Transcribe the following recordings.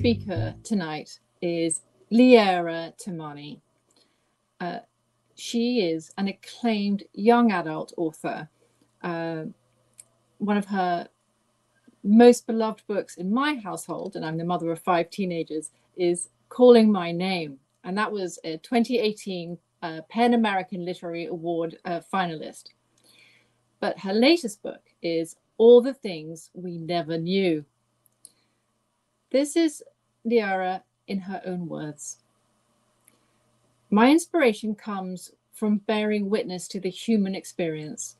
speaker tonight is Liara Tamani. She is an acclaimed young adult author. One of her most beloved books in my household, and I'm the mother of 5 teenagers, is Calling My Name. And that was a 2018 PEN American Literary Award finalist. But her latest book is All the Things We Never Knew. This is Liara in her own words. My inspiration comes from bearing witness to the human experience.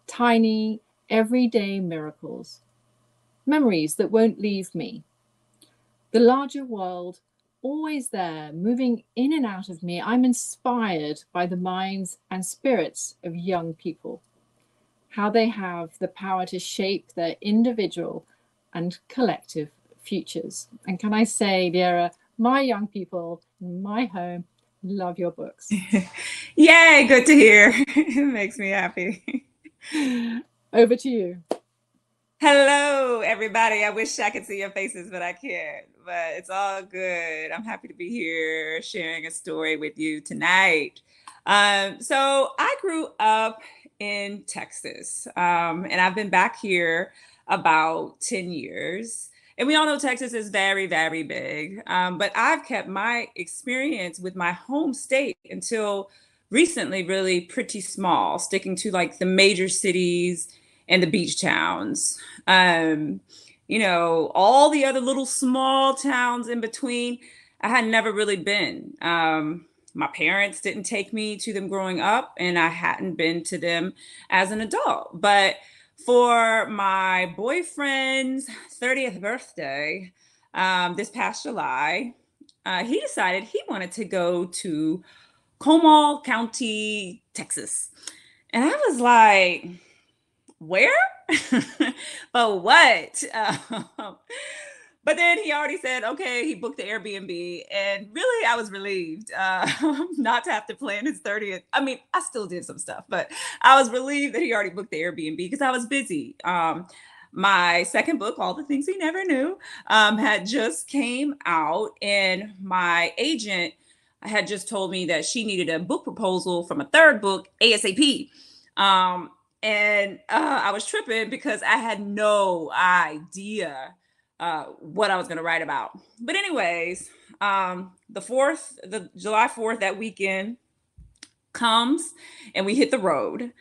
Tiny, everyday miracles. Memories that won't leave me. The larger world, always there, moving in and out of me. I'm inspired by the minds and spirits of young people. How they have the power to shape their individual and collective futures. And can I say, Liara, my young people in my home love your books. Yay, good to hear. It makes me happy. Over to you. Hello, everybody. I wish I could see your faces, but I can't. But it's all good. I'm happy to be here sharing a story with you tonight. So I grew up in Texas, and I've been back here about 10 years. And we all know Texas is very, very big. But I've kept my experience with my home state until recently really pretty small, sticking to like the major cities and the beach towns. Um, all the other little small towns in between, I had never really been. My parents didn't take me to them growing up, and I hadn't been to them as an adult. But for my boyfriend's 30th birthday, this past July, he decided he wanted to go to Comal County, Texas. And I was like, where? But what? But then he already said, okay, he booked the Airbnb. And really, I was relieved not to have to plan his 30th. I mean, I still did some stuff, but I was relieved that he already booked the Airbnb because I was busy. My second book, All the Things We Never Knew, had just came out, and my agent had just told me that she needed a book proposal from a third book ASAP. And I was tripping because I had no idea what I was going to write about. But anyways, the July 4th, that weekend comes and we hit the road.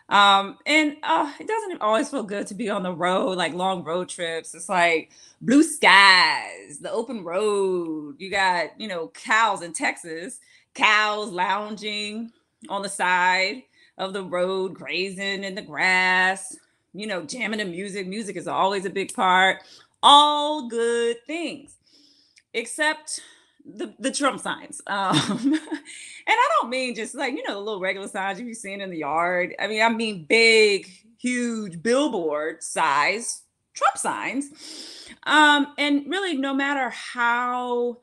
And it doesn't always feel good to be on the road, like long road trips. It's like blue skies, the open road. You got, cows in Texas, cows lounging on the side of the road, grazing in the grass, jamming the music. Music is always a big part. All good things, except the Trump signs. And I don't mean just like, the little regular signs you've seen in the yard. I mean big, huge billboard size Trump signs. And really, no matter how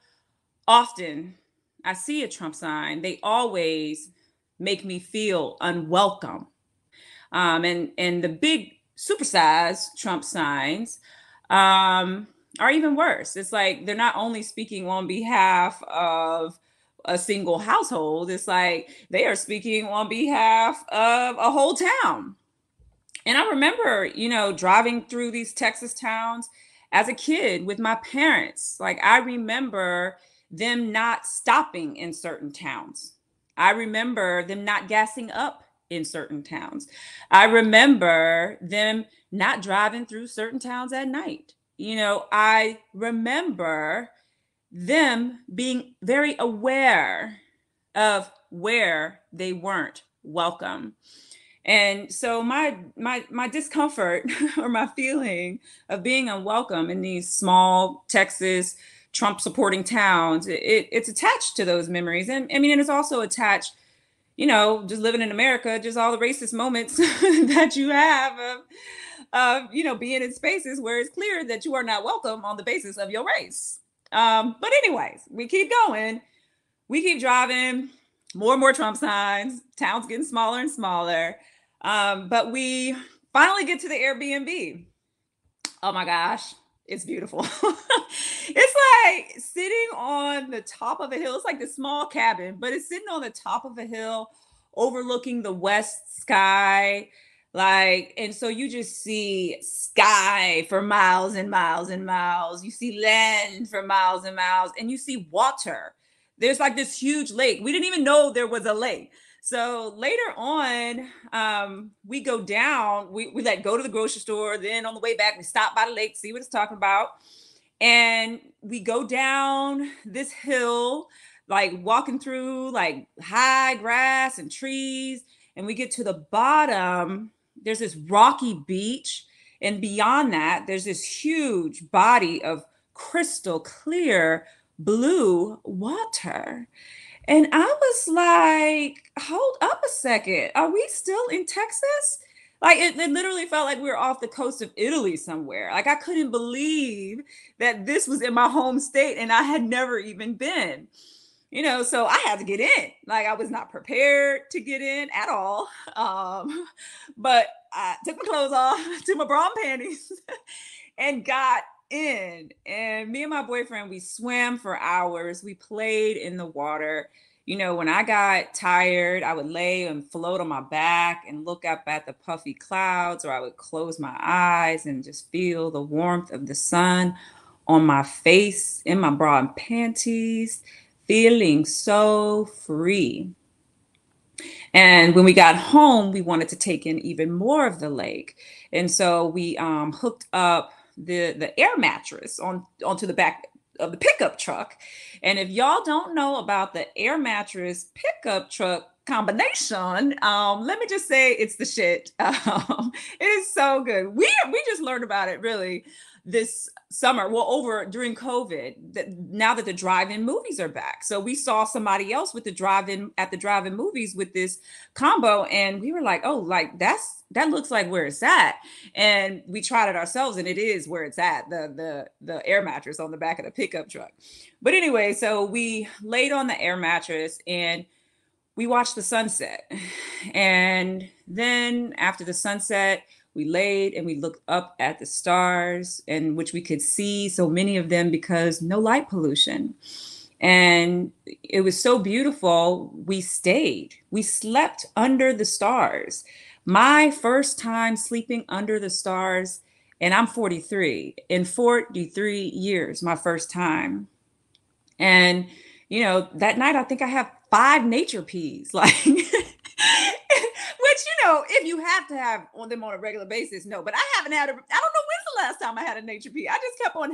often I see a Trump sign, they always make me feel unwelcome. And the big supersized Trump signs are even worse. It's like they're not only speaking on behalf of a single household, it's like they are speaking on behalf of a whole town. And I remember, driving through these Texas towns as a kid with my parents. Like, I remember them not stopping in certain towns. I remember them not gassing up in certain towns. I remember them not driving through certain towns at night. I remember them being very aware of where they weren't welcome. And so my discomfort or my feeling of being unwelcome in these small Texas Trump supporting towns, it's attached to those memories. And and it's also attached, just living in America, just all the racist moments that you have of being in spaces where it's clear that you are not welcome on the basis of your race. But anyways, we keep going. We keep driving, more and more Trump signs, towns getting smaller and smaller. But we finally get to the Airbnb. Oh my gosh, It's beautiful. It's like sitting on the top of a hill. It's like this small cabin, but it's sitting on the top of a hill overlooking the west sky. Like, and so you just see sky for miles and miles and miles. You see land for miles and miles, and you see water. There's like this huge lake. We didn't even know there was a lake. So later on, we go down, we like go to the grocery store. Then on the way back, we stop by the lake, see what it's talking about. And we go down this hill, like walking through like high grass and trees. And we get to the bottom, there's this rocky beach. And beyond that, there's this huge body of crystal clear blue water. And I was like, hold up a second. Are we still in Texas? Like it literally felt like we were off the coast of Italy somewhere. Like I couldn't believe that this was in my home state and I had never even been. So I had to get in. Like I was not prepared to get in at all. But I took my clothes off, took my bra and panties, and got in. And me and my boyfriend, we swam for hours. We played in the water. When I got tired, I would lay and float on my back and look up at the puffy clouds, or I would close my eyes and just feel the warmth of the sun on my face, in my bra and panties, feeling so free. And when we got home, we wanted to take in even more of the lake. And so we hooked up the air mattress onto the back of the pickup truck. And if y'all don't know about the air mattress pickup truck combination, let me just say it's the shit. It is so good. We just learned about it really this summer, well, over during COVID, now that the drive-in movies are back. So we saw somebody else with the drive-in movies with this combo, and we were like, oh, like that looks like where it's at. And we tried it ourselves, and it is where it's at, the air mattress on the back of the pickup truck. But anyway, so we laid on the air mattress and we watched the sunset. And then after the sunset, we laid and we looked up at the stars, and which we could see so many of them because no light pollution. And it was so beautiful. We stayed. We slept under the stars. My first time sleeping under the stars, and I'm 43, in 43 years, my first time. And, that night, I think I have 5 nature peas, like, which, if you have to have on them on a regular basis, no, but I haven't had I don't know when's the last time I had a nature pea. I just kept on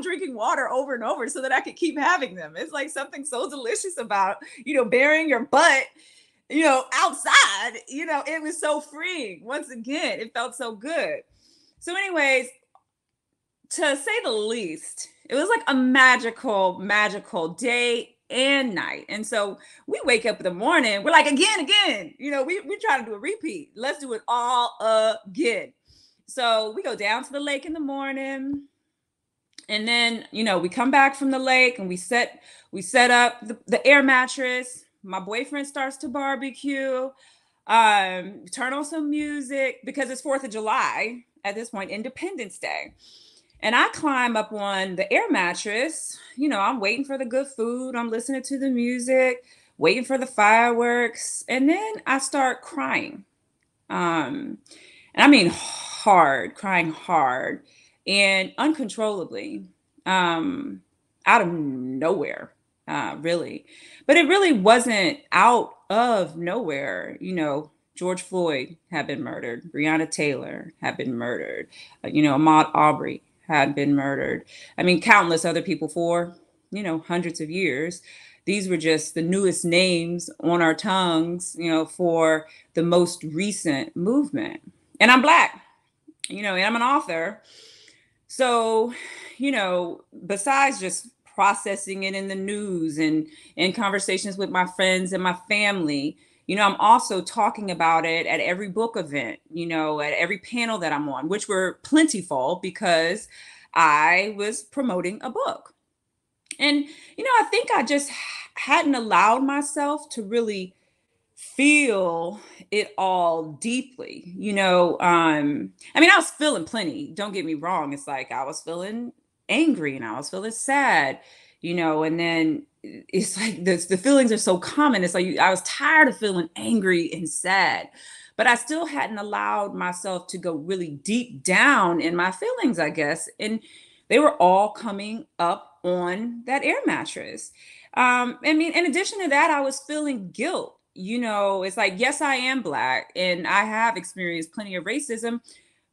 drinking water over and over so that I could keep having them. It's like something so delicious about, burying your butt, outside, it was so freeing. Once again, it felt so good. So anyways, to say the least, it was like a magical, magical day and night. And so we wake up in the morning, we're like, again, we try to do a repeat. Let's do it all again. So we go down to the lake in the morning. And then, we come back from the lake and we set up the air mattress. My boyfriend starts to barbecue, turn on some music because it's 4th of July at this point, Independence Day. And I climb up on the air mattress. I'm waiting for the good food. I'm listening to the music, waiting for the fireworks. And then I start crying. And I mean crying hard and uncontrollably, out of nowhere, really. But it really wasn't out of nowhere. George Floyd had been murdered. Breonna Taylor had been murdered. Ahmaud Arbery had been murdered. I mean, countless other people for, hundreds of years. These were just the newest names on our tongues, for the most recent movement. And I'm Black, and I'm an author. So, besides just processing it in the news and in conversations with my friends and my family, I'm also talking about it at every book event, at every panel that I'm on, which were plentiful because I was promoting a book. And, I think I just hadn't allowed myself to really feel it all deeply. I mean, I was feeling plenty. Don't get me wrong. It's like I was feeling angry and I was feeling sad, and then it's like the feelings are so common. It's like I was tired of feeling angry and sad, but I still hadn't allowed myself to go really deep down in my feelings, I guess. And they were all coming up on that air mattress. I mean, in addition to that, I was feeling guilt. It's like, yes, I am Black and I have experienced plenty of racism,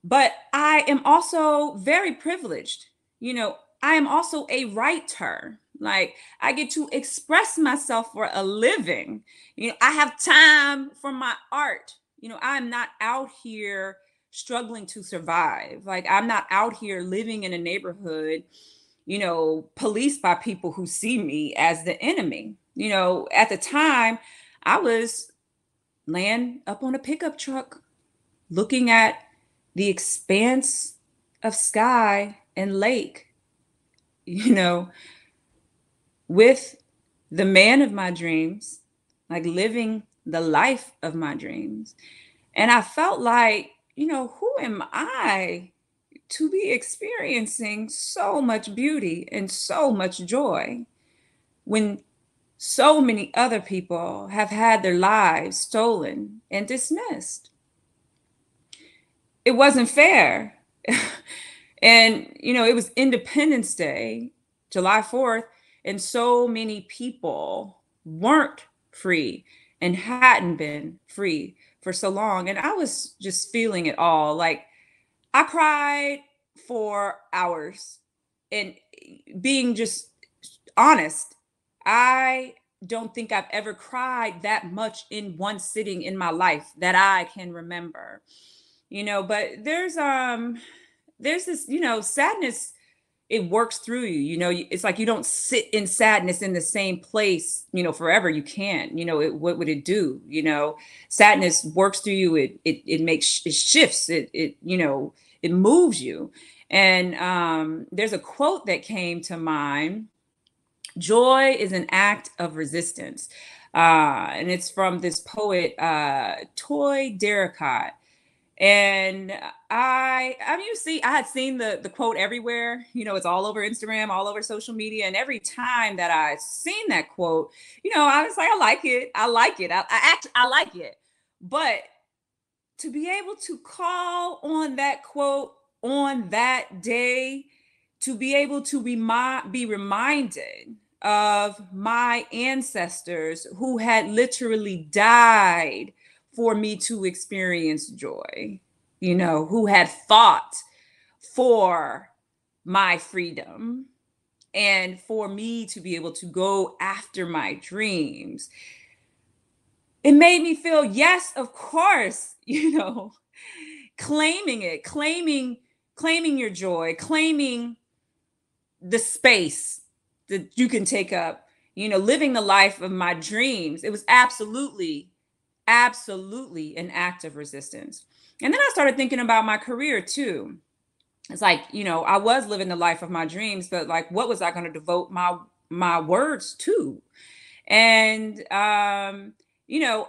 but I am also very privileged. I am also a writer. Like, I get to express myself for a living. I have time for my art. I'm not out here struggling to survive. Like, I'm not out here living in a neighborhood, policed by people who see me as the enemy. At the time, I was laying up on a pickup truck looking at the expanse of sky and lake, with the man of my dreams, like living the life of my dreams. And I felt like, who am I to be experiencing so much beauty and so much joy when so many other people have had their lives stolen and dismissed? It wasn't fair. And, it was Independence Day, July 4th, and so many people weren't free and hadn't been free for so long. And I was just feeling it all. Like, I cried for hours. And being just honest, I don't think I've ever cried that much in one sitting in my life that I can remember. But there's this, sadness, it works through you. It's like you don't sit in sadness in the same place, forever. You can't. What would it do? Sadness works through you. It makes, it shifts. It moves you. And there's a quote that came to mind: "Joy is an act of resistance," and it's from this poet, Toy Derricott. And I mean, you see, I had seen the quote everywhere. It's all over Instagram, all over social media. And every time that I seen that quote, I was like, I like it. I like it. I like it. But to be able to call on that quote on that day, to be able to be reminded of my ancestors who had literally died for me to experience joy, who had fought for my freedom and for me to be able to go after my dreams. It made me feel, yes, of course, claiming it, claiming your joy, claiming the space that you can take up, living the life of my dreams. It was absolutely an act of resistance. And then I started thinking about my career too. It's like, I was living the life of my dreams, but like, what was I going to devote my words to? And I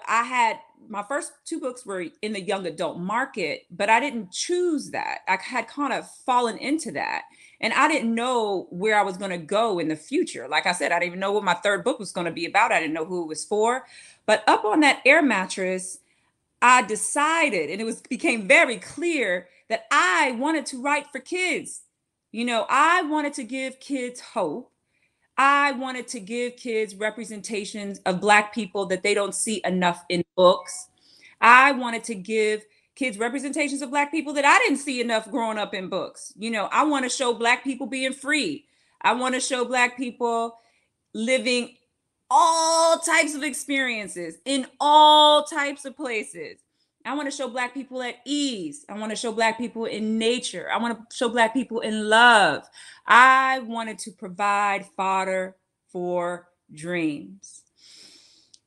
had, my first two books were in the young adult market, but I didn't choose that. I had kind of fallen into that. And I didn't know where I was going to go in the future. Like I said, I didn't even know what my third book was going to be about. I didn't know who it was for. But up on that air mattress, I decided, and became very clear, that I wanted to write for kids. I wanted to give kids hope. I wanted to give kids representations of Black people that they don't see enough in books. I wanted to give kids representations of Black people that I didn't see enough growing up in books. I want to show Black people being free. I want to show Black people living all types of experiences in all types of places. I want to show Black people at ease. I want to show Black people in nature. I want to show Black people in love. I wanted to provide fodder for dreams.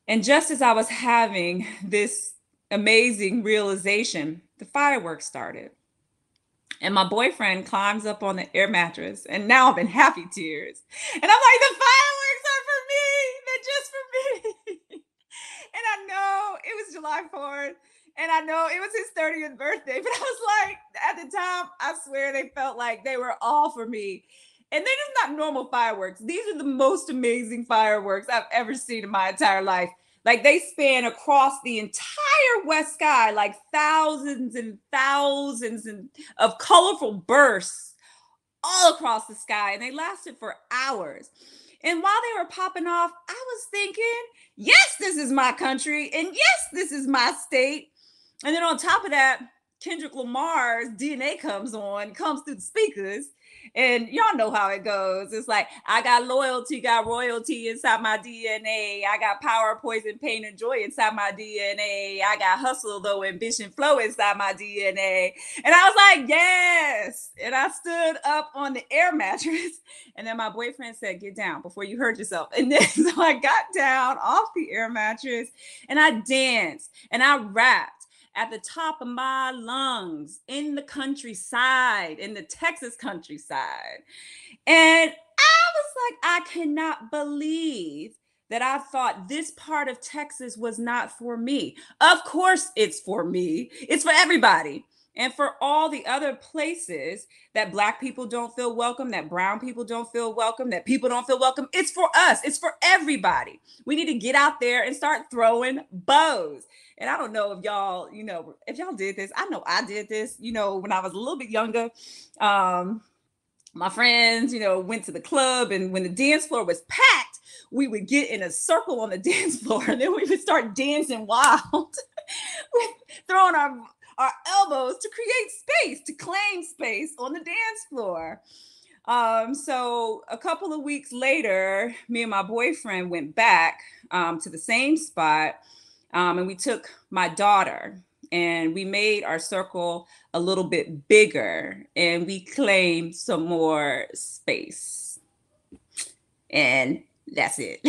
And just as I was having this amazing realization, the fireworks started. And my boyfriend climbs up on the air mattress, and now I'm in happy tears. And I'm like, the fireworks are for me. They're just for me. And I know July 4th. And I know it was his 30th birthday, but I was like, at the time, I swear they felt like they were all for me. And they're just not normal fireworks. These are the most amazing fireworks I've ever seen in my entire life. Like they span across the entire west sky, like thousands and thousands of colorful bursts all across the sky. And they lasted for hours. And while they were popping off, I was thinking, yes, this is my country. And yes, this is my state. And then on top of that, Kendrick Lamar's DNA comes through the speakers. And y'all know how it goes. It's like, I got loyalty, got royalty inside my DNA. I got power, poison, pain, and joy inside my DNA. I got hustle, though, ambition, flow inside my DNA. And I was like, yes. And I stood up on the air mattress. And then my boyfriend said, get down before you hurt yourself. And then so I got down off the air mattress and I danced and I rapped at the top of my lungs in the countryside, in the Texas countryside. And I was like, I cannot believe that I thought this part of Texas was not for me. Of course it's for me. It's for everybody. And for all the other places that Black people don't feel welcome, that brown people don't feel welcome, that people don't feel welcome, it's for us. It's for everybody. We need to get out there and start throwing bows. And I don't know if y'all, if y'all did this. I know I did this, when I was a little bit younger. My friends, went to the club, and when the dance floor was packed, we would get in a circle on the dance floor, and then we would start dancing wild, throwing our elbows to create space, to claim space on the dance floor. So a couple of weeks later, me and my boyfriend went back to the same spot. And we took my daughter and we made our circle a little bit bigger and we claimed some more space. And that's it.